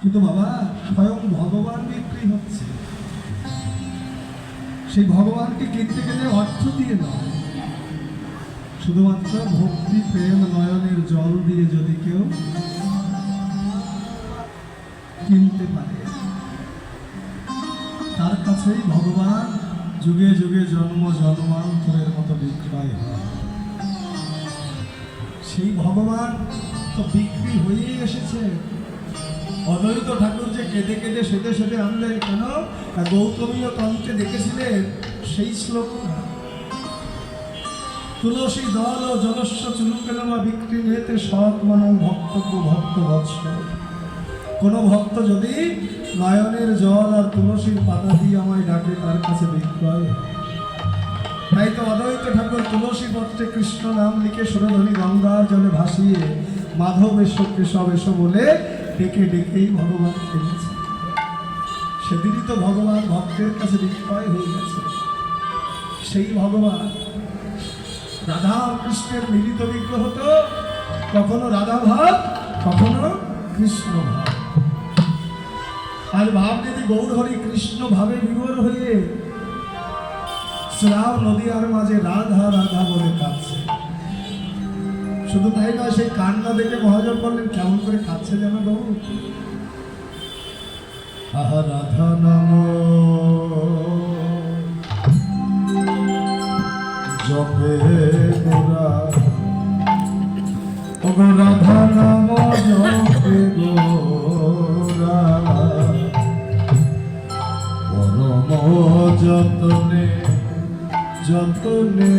কিন্তু বাবা স্বয়ং ভগবান বিক্রি হচ্ছে। সেই ভগবানকে কিনতে গেলে অর্থ দিয়ে নয়, শুধুমাত্র ভক্তি প্রেম নয়নের জল দিয়ে যদি কেউ কিনতে পারে, তার কাছেই ভগবান যুগে যুগে জন্ম জন্মান্তরের মতো বিক্রয় হয়। সেই ভগবান তো বিক্রি হয়েই এসেছে। অদ্বৈত ঠাকুর যে কেঁদে কেঁদে সেদে সেদে আনলেন কেন? গৌতমীয় তন্ত্রে দেখেছিলেন সেই শ্লোক, তুলসী দল ও জলস্ব চুলুকেলমা বিক্রি নেতে সৎ মানব ভক্তব্য ভক্ত বৎস। কোন ভক্ত যদি নয়নের জল আর তুলসীর পাতা দিয়ে আমায় ডাকে, তার কাছে বিক্রয় হয়। তাই তো অদ্বৈত ঠাকুর তুলসী পত্রে কৃষ্ণ নাম লিখে সুরধ্বনি গঙ্গার জলে ভাসিয়ে মাধব এসো কেশব এসো বলে ডেকে ডেকেই ভগবান খেলেছে। সেদিনই তো ভগবান ভক্তের কাছে বিক্রয় হয়ে গেছে। সেই ভগবান রাধা কৃষ্ণের মিলিত বিগ্রহ, তো কখনো রাধা ভাব কখনো কৃষ্ণ ভাব। আর ভাব যদি গৌর হরি কৃষ্ণ ভাবে বিভোর হয়ে শ্রাব নদীয়ার মাঝে রাধা রাধা বলে কাঁদছে। শুধু তাই নয়, সেই কান্না দেখে মহাজন বললেন কেমন করে কাঁদছে যেন গৌর। আহা রাধা নাম জপে গোরা, ওগো রাধা নাম জপে গোরা, পরম যতনে যতনে